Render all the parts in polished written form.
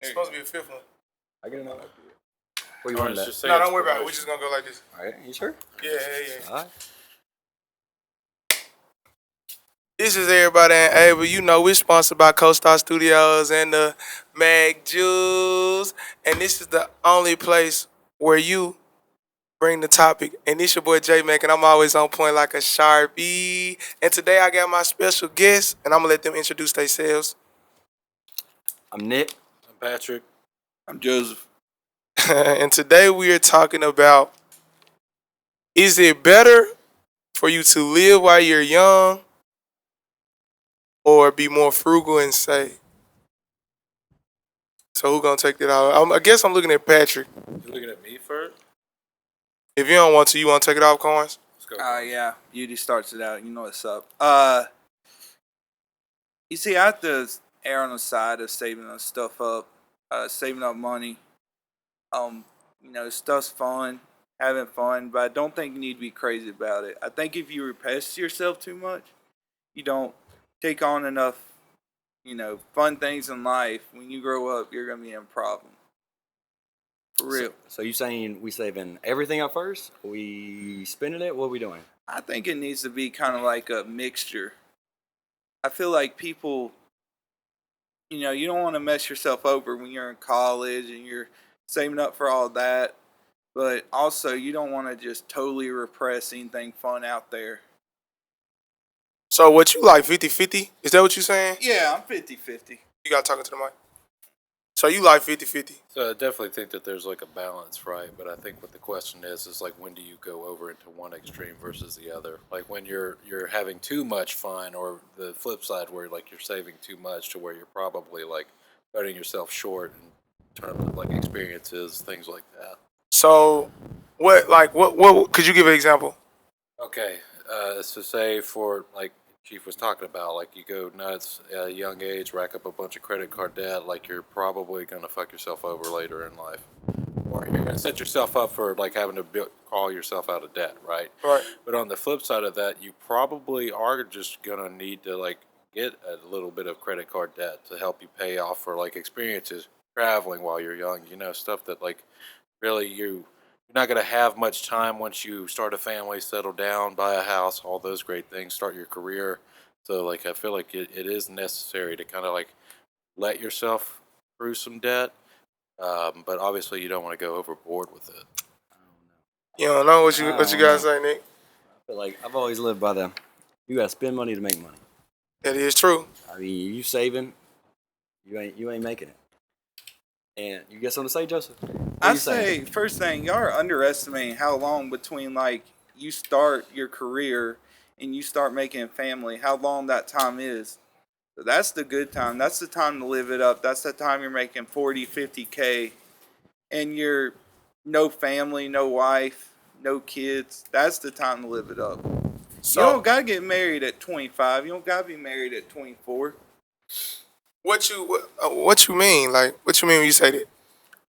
It's supposed to be a fifth one. I get another. What you want that? No, don't worry about it. We're just gonna go like this. All right, you sure? Yeah. All right. This is Everybody Ain't Able. You know, we're sponsored by CoStar Studios and the Mag Jules. And this is the only place where you bring the topic. And it's your boy J Mac, and I'm always on point like a Sharpie. And today I got my special guest, and I'm going to let them introduce themselves. I'm Nick. I'm Patrick. I'm Joseph. And today we are talking about, is it better for you to live while you're young or be more frugal and save? So who's going to take that out? I guess I'm looking at Patrick. You looking at me first? If you don't want to, you want to take it off, Coins? Let's go. Yeah. Beauty starts it out. You know what's up. You see, I have to err on the side of saving us stuff up, saving up money. Stuff's fun, having fun, but I don't think you need to be crazy about it. I think if you repress yourself too much, you don't take on enough, fun things in life. When you grow up, you're gonna be in a problem. For real. So you saying we saving everything up first? We spending it? What are we doing? I think it needs to be kind of like a mixture. I feel like people, you don't want to mess yourself over when you're in college and you're saving up for all that. But also, you don't want to just totally repress anything fun out there. So what you like, 50-50? Is that what you're saying? Yeah, I'm 50-50. You got talking to the mic. So you like 50-50? So I definitely think that there's like a balance, right? But I think what the question is like, when do you go over into one extreme versus the other? Like when you're having too much fun, or the flip side where like you're saving too much to where you're probably like cutting yourself short in terms of like experiences, things like that. So what could you give an example? Okay, so say for like Chief was talking about, like you go nuts at a young age, rack up a bunch of credit card debt, like you're probably going to fuck yourself over later in life. Or you're going to set yourself up for like having to call yourself out of debt, right? Right. But on the flip side of that, you probably are just going to need to like get a little bit of credit card debt to help you pay off for like experiences, traveling while you're young, stuff that like really you're not going to have much time once you start a family, settle down, buy a house, all those great things, start your career. So, like, I feel like it is necessary to kind of, like, let yourself through some debt. But obviously you don't want to go overboard with it. You don't know what you guys say, Nick? I feel like I've always lived by you got to spend money to make money. That is true. I mean, you saving, you ain't making it. And you got something to say, Joseph? I say, first thing, y'all are underestimating how long between, like, you start your career and you start making a family, how long that time is. So that's the good time. That's the time to live it up. That's the time you're making 40, 50K. And you're no family, no wife, no kids. That's the time to live it up. So, you don't got to get married at 25. You don't got to be married at 24. What you mean? Like, what you mean when you say that?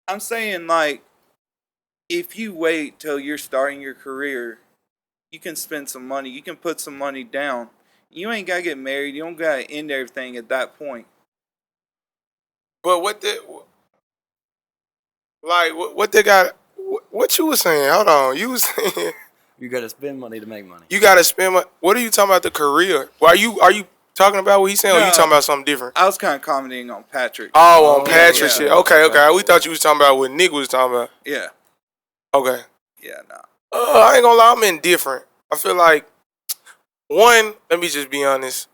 I'm saying, like, if you wait till you're starting your career, you can spend some money. You can put some money down. You ain't got to get married. You don't got to end everything at that point. But what they got, what you was saying? Hold on. You was saying you got to spend money to make money. You got to spend money. What are you talking about, the career? Well, are you talking about what he's saying, or you talking about something different? I was kind of commenting on Patrick. Oh, on Patrick shit. Okay. We thought you was talking about what Nick was talking about. Yeah. Okay. Yeah, nah. I ain't gonna lie, I'm indifferent. I feel like, one, let me just be honest.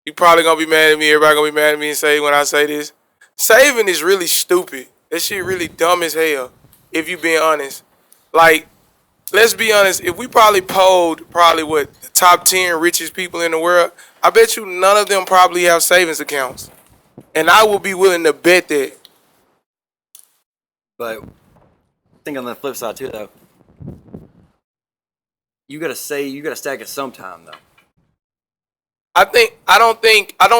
You probably gonna be mad at me. Everybody gonna be mad at me and say when I say this. Saving is really stupid. That shit really dumb as hell, if you being honest. Like, let's be honest. If we polled what the top 10 richest people in the world, I bet you none of them probably have savings accounts. And I will be willing to bet that. But I think on the flip side too, though, you gotta stack it sometime, though. I don't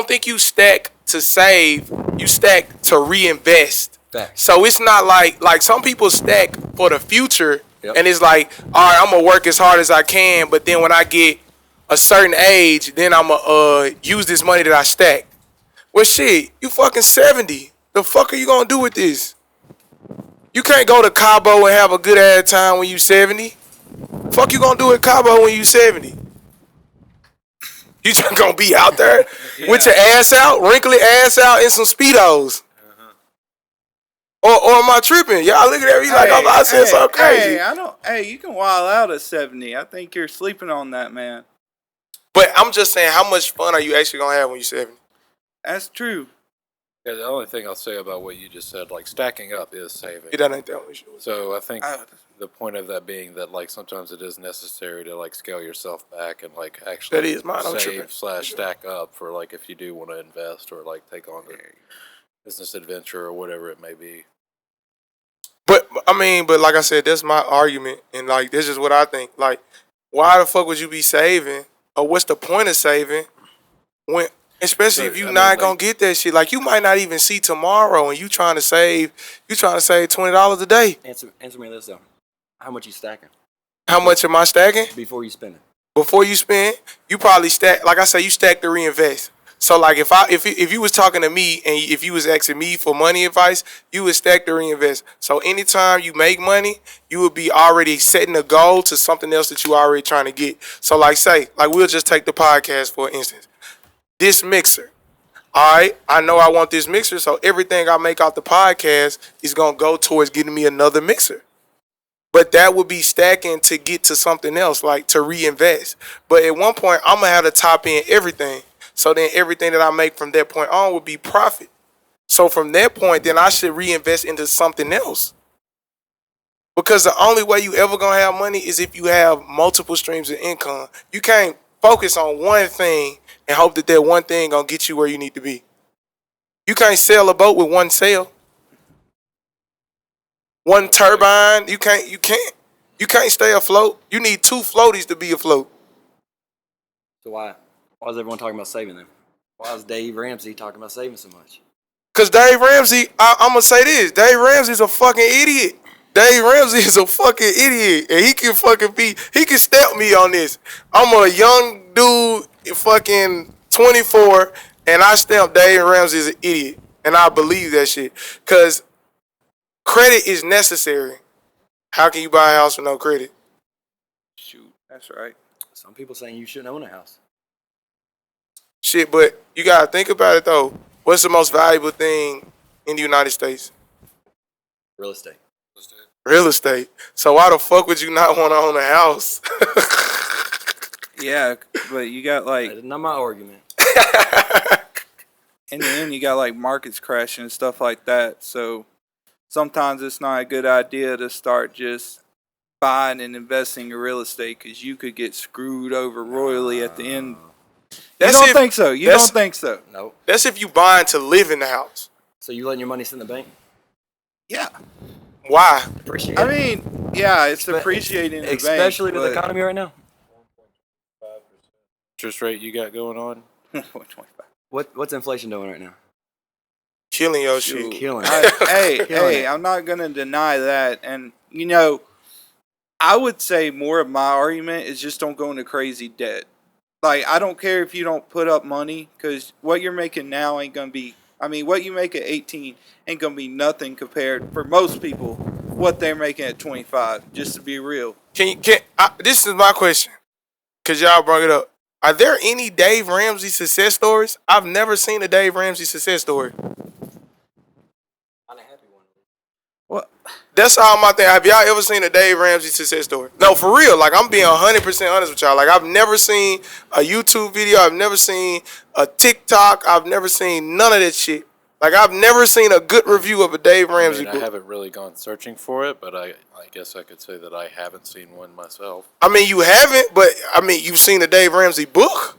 think you stack to save. You stack to reinvest. Facts. So it's not like some people stack for the future. Yep. And it's like, all right, I'm gonna work as hard as I can, but then when I get a certain age, then I'm gonna use this money that I stacked. Well, shit, you fucking 70. The fuck are you gonna do with this? You can't go to Cabo and have a good ass time when you 70. Fuck you gonna do at Cabo when you 70? You just gonna be out there with your ass out, wrinkly ass out, and some Speedos. Or am I tripping? Y'all look at me like I'm out saying something crazy. Hey, I don't. Hey, you can wild out at 70. I think you're sleeping on that, man. But I'm just saying, how much fun are you actually gonna have when you're 70? That's true. Yeah, the only thing I'll say about what you just said, like stacking up is saving. That ain't that much. So I think the point of that being that like sometimes it is necessary to like scale yourself back and like actually That is mine. I'm tripping. save / stack up for like if you do want to invest or like take on a business adventure or whatever it may be. But like I said, that's my argument, and like this is what I think. Like, why the fuck would you be saving, or what's the point of saving when, especially if you not gonna get that shit? Like, you might not even see tomorrow, and you trying to save $20 a day. Answer me this though. How much you stacking How much am I stacking? before you spend it? Before you spend, you probably stack. Like I say, you stack to reinvest. So like if you was talking to me and if you was asking me for money advice, you would stack to reinvest. So anytime you make money, you would be already setting a goal to something else that you already trying to get. So like we'll just take the podcast for instance. This mixer. All right, I know I want this mixer, so everything I make out the podcast is gonna go towards getting me another mixer. But that would be stacking to get to something else, like to reinvest. But at one point, I'm gonna have to top in everything. So then everything that I make from that point on would be profit. So from that point, then I should reinvest into something else. Because the only way you ever gonna have money is if you have multiple streams of income. You can't focus on one thing and hope that that one thing gonna get you where you need to be. You can't sail a boat with one sail. One turbine, you can't stay afloat. You need two floaties to be afloat. So why is everyone talking about saving them? Why is Dave Ramsey talking about saving so much? Cause Dave Ramsey, I'm gonna say this: Dave Ramsey's a fucking idiot. Dave Ramsey is a fucking idiot, and he can step me on this. I'm a young dude, fucking 24, and I stamp Dave Ramsey as an idiot, and I believe that shit. Cause credit is necessary. How can you buy a house with no credit? Shoot, that's right. Some people saying you shouldn't own a house. Shit, but you gotta think about it though. What's the most valuable thing in the United States? Real estate. Real estate. So why the fuck would you not want to own a house? Yeah, but you got like That is not my argument. in the end, you got like markets crashing and stuff like that. So sometimes it's not a good idea to start just buying and investing in real estate because you could get screwed over royally at the end. You don't think so? You don't think so? Nope. That's if you buying to live in the house. So you letting your money sit in the bank? Yeah. Why? Appreciate I it. mean, yeah, it's appreciating the Especially bank, with the economy right now. Interest rate you got going on? 1.25. What's inflation doing right now? Killing your Shoot. shit. Killing it. Hey, I'm not going to deny that. And, you know, I would say more of my argument is just don't go into crazy debt. Like, I don't care if you don't put up money because what you're making now ain't going to be, what you make at 18 ain't going to be nothing compared, for most people, what they're making at 25, just to be real. This is my question, because y'all brought it up. Are there any Dave Ramsey success stories? I've never seen a Dave Ramsey success story. What? That's all my thing. Have y'all ever seen a Dave Ramsey success story? No, for real. Like, I'm being 100% honest with y'all. Like, I've never seen a YouTube video. I've never seen a TikTok. I've never seen none of that shit. Like, I've never seen a good review of a Dave Ramsey book. I haven't really gone searching for it, but I guess I could say that I haven't seen one myself. You haven't, but, you've seen a Dave Ramsey book.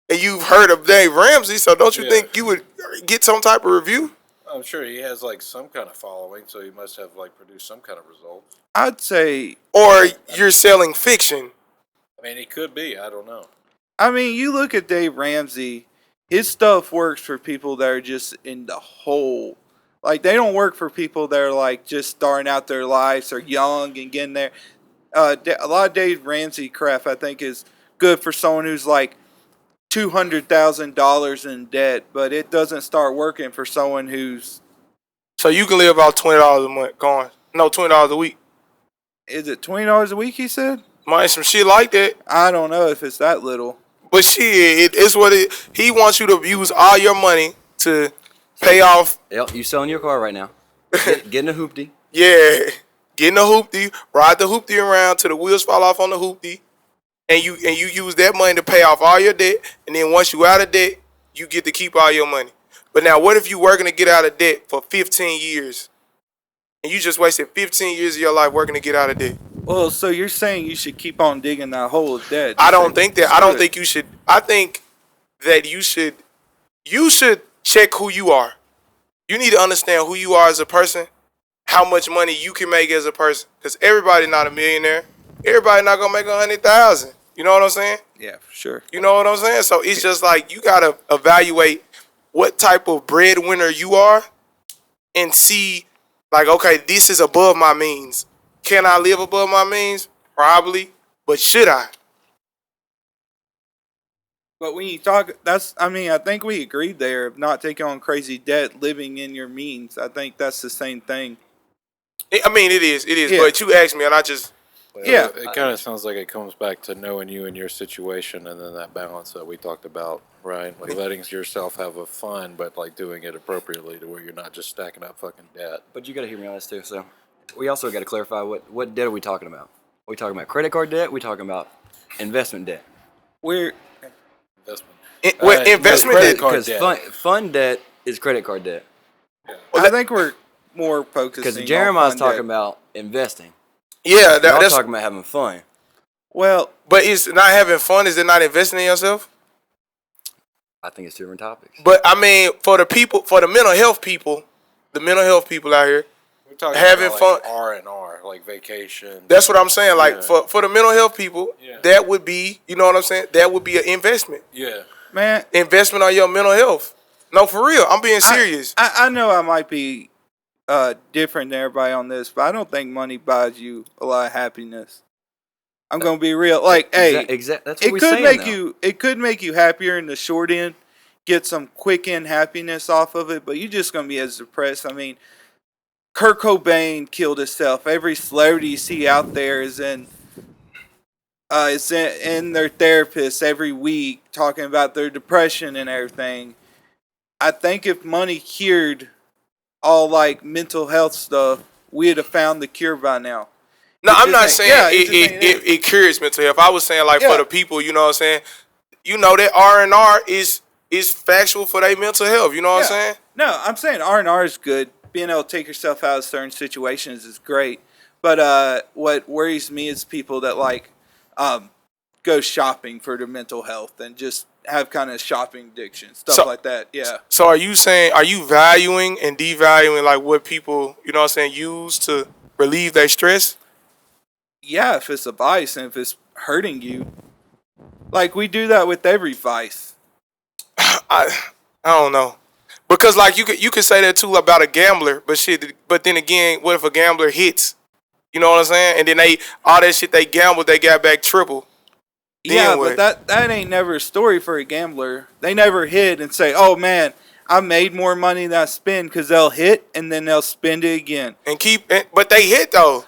And you've heard of Dave Ramsey, so don't you think you would get some type of review? I'm sure he has like some kind of following, so he must have like produced some kind of results. I'd say... Or you're selling fiction. He could be. I don't know. You look at Dave Ramsey, his stuff works for people that are just in the hole. Like, they don't work for people that are like just starting out their lives or young and getting there. A lot of Dave Ramsey crap, I think, is good for someone who's like $200,000 in debt, but it doesn't start working for someone who's So you can live off $20 a month, going no $20 a week. Is it $20 a week? He said. Man, some shit like that. I don't know if it's that little. But shit, it's what it. He wants you to use all your money to pay off. Yep, you selling your car right now. Getting a hoopty. Yeah, getting a hoopty, ride the hoopty around till the wheels fall off on the hoopty, and you use that money to pay off all your debt. And then once you out of debt, you get to keep all your money. But now, what if you working to get out of debt for 15 years, and you just wasted 15 years of your life working to get out of debt? Well, so you're saying you should keep on digging that hole of debt? I don't think that. I don't think you should. I think that you should check who you are. You need to understand who you are as a person, how much money you can make as a person. Because everybody not a millionaire. Everybody not gonna make 100,000. You know what I'm saying? Yeah, for sure. You know what I'm saying? So it's just like you gotta evaluate what type of breadwinner you are, and see, like, okay, this is above my means. Can I live above my means? Probably, but should I? But when you talk, I think we agreed there of not taking on crazy debt, living in your means. I think that's the same thing. I mean, it is. Yeah. But you asked me, and I just. Yeah. It kind of sounds like it comes back to knowing you and your situation, and then that balance that we talked about, right? Like letting yourself have a fun, but like doing it appropriately to where you're not just stacking up fucking debt. But you got to hear me on this too. So we also got to clarify what debt are we talking about? Are we talking about credit card debt? Are we talking about investment debt? We're Investment. Investment credit debt. card Because debt. fun debt is credit card debt. I think we're more focusing. Because on Jeremiah's fun talking debt. about investing. Yeah, Y'all that's. talking about having fun. Well, But is not having fun? Is it not investing in yourself? I think it's two different topics. But I mean, for the people, for the mental health people out here, We're talking having about fun. like R&R, like vacation. That's what I'm saying. Like Yeah. for the mental health people, Yeah. that would be, you know what I'm saying? That would be an investment. Yeah. man, Investment on your mental health. No, for real. I'm being serious. I know I might be different than everybody on this, but I don't think money buys you a lot of happiness. I'm gonna be real. Like, hey, That's what it we're could saying, make though. it could make you happier in the short end, get some quick end happiness off of it, but you're just gonna be as depressed. I mean, Kurt Cobain killed himself. Every celebrity you see out there is in their therapist every week talking about their depression and everything. I think if money cured all like mental health stuff, we'd have found the cure by now. No, It I'm just not ain't- saying yeah, it it, just ain't it, it cures mental health. I was saying like Yeah. for the people, you know what I'm saying? You know that R&R is factual for their mental health. You know what I'm saying? No, I'm saying R&R is good. Being able to take yourself out of certain situations is great. But what worries me is people that like go shopping for their mental health and just have kind of shopping addiction, stuff like that. Yeah. So are you valuing and devaluing like what people, you know what I'm saying, use to relieve their stress? Yeah, if it's a vice and if it's hurting you. Like we do that with every vice. I don't know. Because like you could say that too about a gambler, but then again, what if a gambler hits? You know what I'm saying? And then all that shit they gambled, they got back triple. Yeah, Then what? but that ain't never a story for a gambler. They never hit and say, "Oh man, I made more money than I spend," because they'll hit and then they'll spend it again. But they hit though.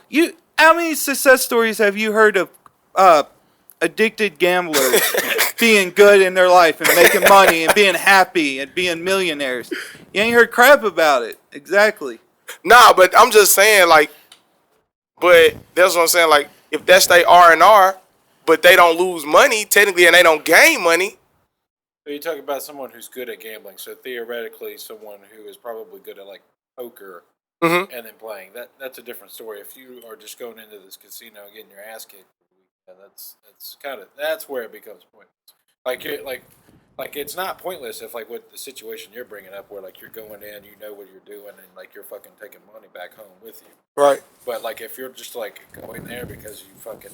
How many success stories have you heard of addicted gamblers being good in their life and making money and being happy and being millionaires? You ain't heard crap about it. Exactly. Nah, but I'm just saying like, but that's what I'm saying. Like if that's they R&R, but they don't lose money technically and they don't gain money. So you're talking about someone who's good at gambling. So theoretically, someone who is probably good at like poker Mm-hmm. and then playing. That's a different story. If you are just going into this casino and getting your ass kicked, that's where it becomes pointless. Like it's not pointless if like what the situation you're bringing up, where like you're going in, you know what you're doing, and like you're fucking taking money back home with you. Right. But like if you're just like going there because you fucking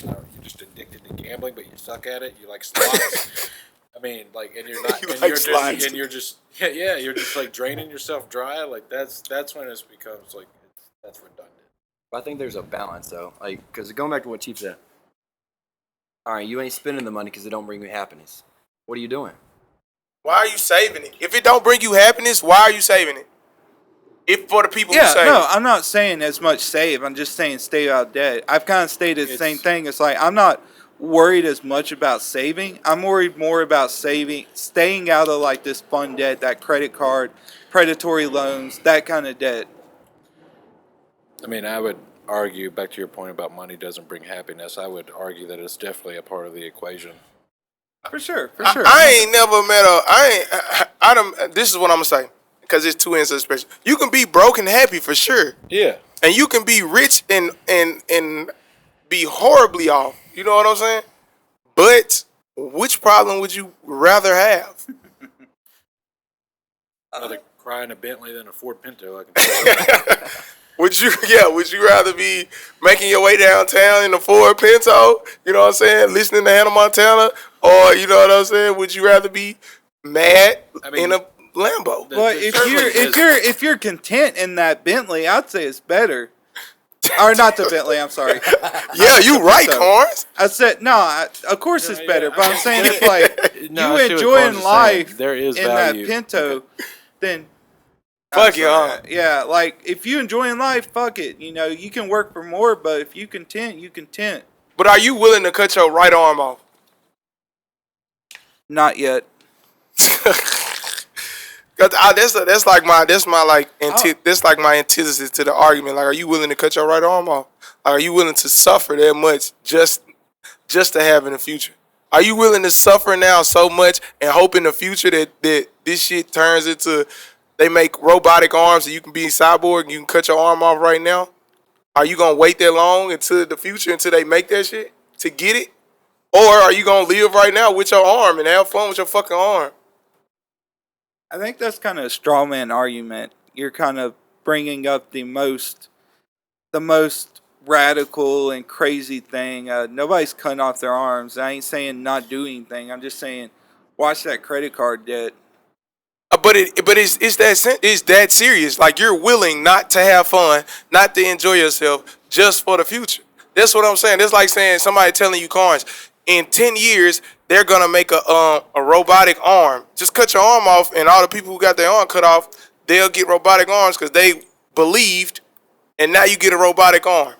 you're just addicted to gambling, but you suck at it, you like slots. I mean, like, and you're not, You and like you're slides. just, and you're just, yeah, you're just like draining yourself dry. Like that's when it becomes like that's redundant. I think there's a balance though, like because going back to what Chief said. All right, you ain't spending the money because it don't bring you happiness. What are you doing? Why are you saving it? If it don't bring you happiness, why are you saving it? If for the people who Yeah, save. no, I'm not saying as much save. I'm just saying stay out of debt. I've kind of stated the same thing. It's like I'm not worried as much about saving. I'm worried more about staying out of like this fun debt, that credit card, predatory loans, that kind of debt. I mean, I would argue, back to your point about money doesn't bring happiness, I would argue that it's definitely a part of the equation. For sure, for I, sure. I ain't never met I don't. This is what I'm gonna say, because it's two ends of the spectrum. You can be broke and happy for sure, Yeah. and you can be rich and be horribly off. You know what I'm saying? But which problem would you rather have? Rather cry in a Bentley than a Ford Pinto, I can tell you. Would you rather be making your way downtown in a Ford Pinto, you know what I'm saying, listening to Hannah Montana, or you know what I'm saying, would you rather be mad in a Lambo? But if you're content in that Bentley, I'd say it's better. Or not the Bentley, I'm sorry. Yeah, you right, Carnes. I said of course it's better, but I'm saying if like No, I you see what enjoying Carnes is saying. life There is in value. that Pinto, then Fuck it, huh? yeah, like if you enjoying life, fuck it. You know, you can work for more, but if you content, you content. But are you willing to cut your right arm off? Not yet. That's like my antithesis to the argument. Like, are you willing to cut your right arm off? Are you willing to suffer that much just to have in the future? Are you willing to suffer now so much and hope in the future that this shit turns into, they make robotic arms and you can be cyborg and you can cut your arm off right now? Are you gonna wait that long until the future until they make that shit to get it? Or are you gonna live right now with your arm and have fun with your fucking arm? I think that's kind of a straw man argument. You're kind of bringing up the most radical and crazy thing. Nobody's cutting off their arms. I ain't saying not do anything. I'm just saying watch that credit card debt. But it's that serious. Like, you're willing not to have fun, not to enjoy yourself, just for the future. That's what I'm saying. That's like saying somebody telling you, Carnes, in 10 years they're gonna make a robotic arm. Just cut your arm off, and all the people who got their arm cut off, they'll get robotic arms because they believed, and now you get a robotic arm.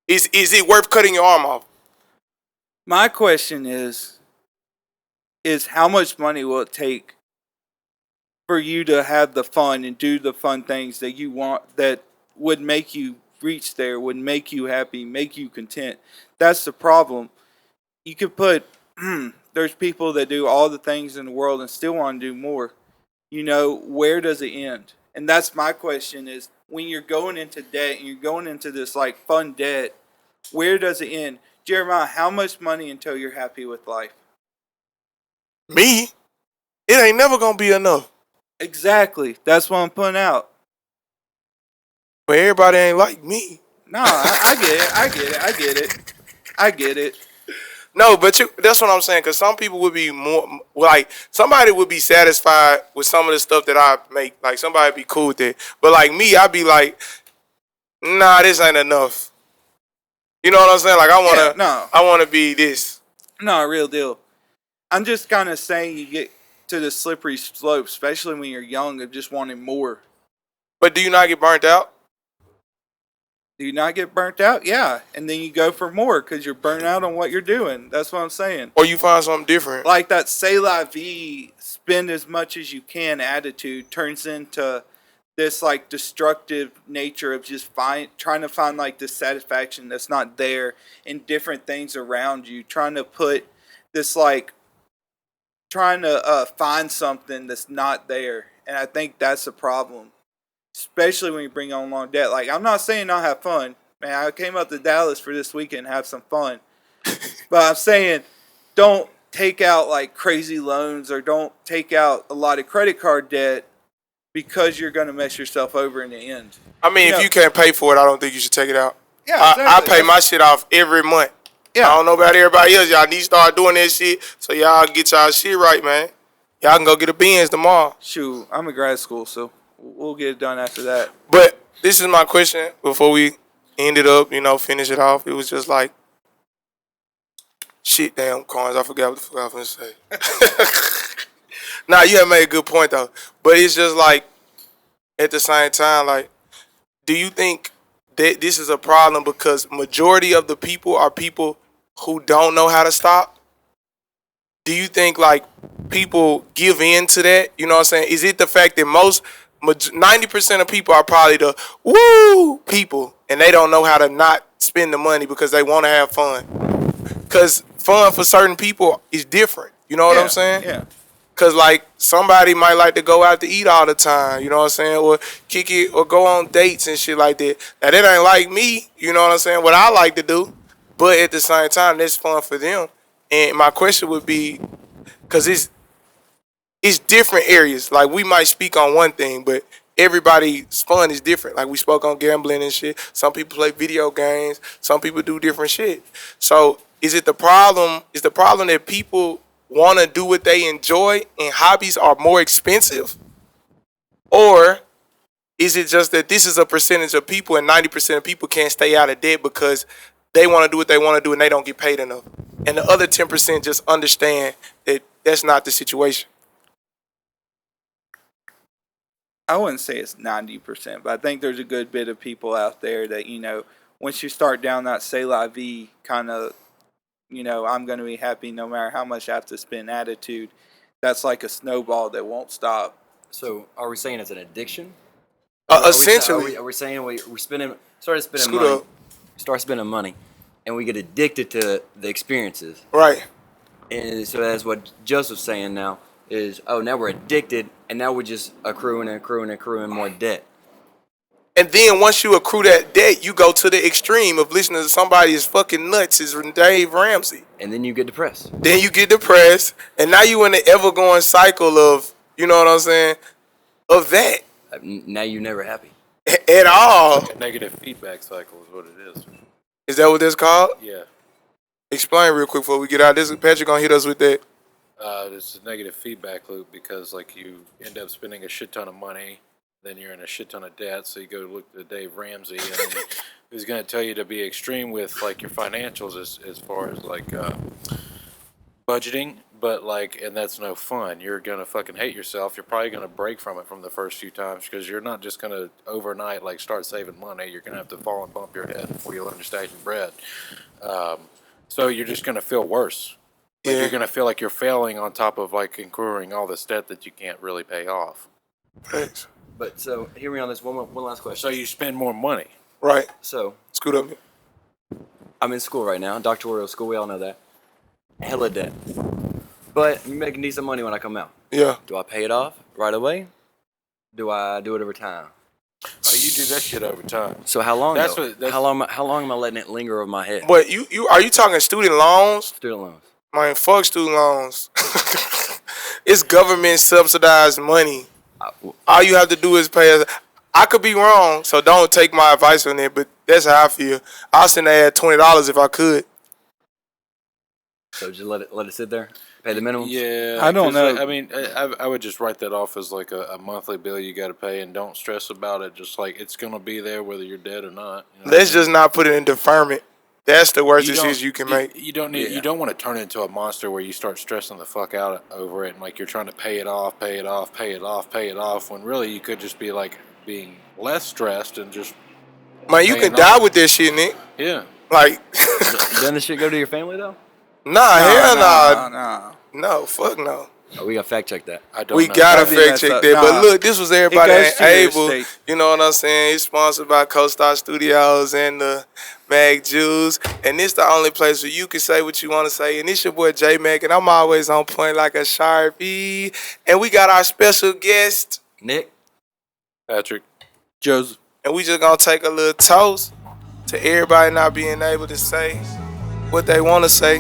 Is it worth cutting your arm off? My question is how much money will it take for you to have the fun and do the fun things that you want, that would make you reach there, would make you happy, make you content? That's the problem. You could put, there's people that do all the things in the world and still want to do more. You know, where does it end? And that's my question is, when you're going into debt and you're going into this like fun debt, where does it end? Jeremiah, how much money until you're happy with life? Me? It ain't never gonna be enough. Exactly. That's what I'm putting out. But everybody ain't like me. No, I get it. I get it. No, but that's what I'm saying, because some people would be more, like, somebody would be satisfied with some of the stuff that I make. Like, somebody would be cool with it. But like me, I'd be like, nah, this ain't enough. You know what I'm saying? Like, I wanna be this. No, real deal. I'm just kind of saying you get to the slippery slope, especially when you're young, of just wanting more. But do you not get burnt out? Do you not get burnt out? Yeah. And then you go for more because you're burnt out on what you're doing. That's what I'm saying. Or you find something different? Like that c'est la vie, spend as much as you can attitude turns into this like destructive nature of just trying to find like this satisfaction that's not there in different things around you. Trying to put this like, trying to find something that's not there. And I think that's a problem. Especially when you bring on long debt. Like, I'm not saying not have fun. Man, I came up to Dallas for this weekend and have some fun. But I'm saying don't take out like crazy loans or don't take out a lot of credit card debt because you're going to mess yourself over in the end. I mean, if you can't pay for it, I don't think you should take it out. Yeah, exactly. I pay my shit off every month. Yeah. I don't know about everybody else. Y'all need to start doing that shit so y'all get y'all shit right, man. Y'all can go get a Benz tomorrow. Shoot, I'm in grad school, so we'll get it done after that. But this is my question before we end it up, finish it off. It was just like, shit, damn, Carnes, I forgot what the fuck I was going to say. Nah, you have made a good point, though. But it's just like, at the same time, like, do you think that this is a problem because majority of the people are people who don't know how to stop? Do you think like people give in to that? You know what I'm saying? Is it the fact that 90% of people are probably the woo people and they don't know how to not spend the money because they want to have fun? Because fun for certain people is different. You know what I'm saying? Yeah. Cause like somebody might like to go out to eat all the time, you know what I'm saying, or kick it, or go on dates and shit like that. Now that ain't like me, you know what I'm saying, what I like to do, but at the same time, that's fun for them. And my question would be, cause it's different areas. Like we might speak on one thing, but everybody's fun is different. Like we spoke on gambling and shit. Some people play video games. Some people do different shit. So is the problem that people want to do what they enjoy and hobbies are more expensive? Or is it just that this is a percentage of people and 90% of people can't stay out of debt because they want to do what they want to do and they don't get paid enough? And the other 10% just understand that that's not the situation. I wouldn't say it's 90%, but I think there's a good bit of people out there that, you know, once you start down that c'est la vie kind of, you know, I'm going to be happy no matter how much I have to spend attitude, that's like a snowball that won't stop. So are we saying it's an addiction? Essentially. Are we saying we're start spending money, and we get addicted to the experiences? Right. And so that's what Joseph's saying now is, now we're addicted, and now we're just accruing more debt. And then once you accrue that debt, you go to the extreme of listening to somebody as fucking nuts as Dave Ramsey. And then you get depressed. And now you in the ever-going cycle of, you know what I'm saying, of that. Now you're never happy. At all. Like a negative feedback cycle is what it is. Is that what that's called? Yeah. Explain real quick before we get out. This Patrick gonna hit us with that. It's a negative feedback loop because like you end up spending a shit ton of money, then you're in a shit ton of debt. So you go look to Dave Ramsey, and who's going to tell you to be extreme with like your financials as far as like budgeting. But like, and that's no fun. You're gonna fucking hate yourself. You're probably gonna break from it from the first few times because you're not just gonna overnight like start saving money. You're gonna have to fall and bump your head before you learn to stack your bread. So you're just gonna feel worse. Like you're gonna feel like you're failing on top of like incurring all this debt that you can't really pay off. Thanks. But so hear me on this one last question. So you spend more money. Right. So Scoot up. I'm in school right now, doctoral school. We all know that. Hella debt. But I'm making decent money when I come out. Yeah. Do I pay it off right away? Do I do it over time? Oh, you do that shit over time. So how long? That's though? what. How long am I letting it linger over my head? But you are you talking student loans? Student loans. Man, fuck student loans. It's government subsidized money. All you have to do is pay. I could be wrong, so don't take my advice on it. But that's how I feel. I'll send that at $20 if I could. So just let it sit there. Pay the minimum. Yeah, I don't know. I mean, I would just write that off as like a monthly bill you got to pay, and don't stress about it. Just like it's gonna be there whether you're dead or not. You know Let's just not put it in deferment. That's the worst decision you can make. You don't need. You don't want to turn it into a monster where you start stressing the fuck out over it, and like you're trying to pay it off. When really you could just be like being less stressed and just. Man, you can die with that shit, Nick. Yeah. Like. Doesn't this shit go to your family though? Hell No. No, fuck no. Oh, we gotta fact check that. I don't. We know. gotta That'd be fact messed check up. that. But Nah. look, this was Everybody It goes Ain't to your Able. estate. You know what I'm saying? It's sponsored by CoStar Studios and the Mag Jews. And this the only place where you can say what you want to say. And it's your boy J Mac, and I'm always on point like a Sharpie. And we got our special guest, Nick. Patrick. Joseph. and we just gonna take a little toast to everybody not being able to say what they want to say.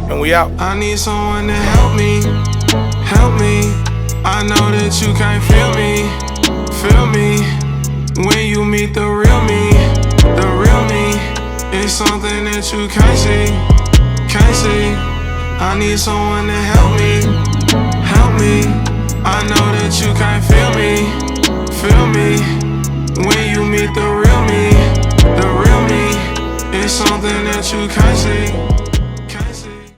And we out. I need someone to help me. I know that you can't feel me. When you meet the real me, it's something that you can't see. I need someone to help me. I know that you can't feel me. When you meet the real me, it's something that you can't see.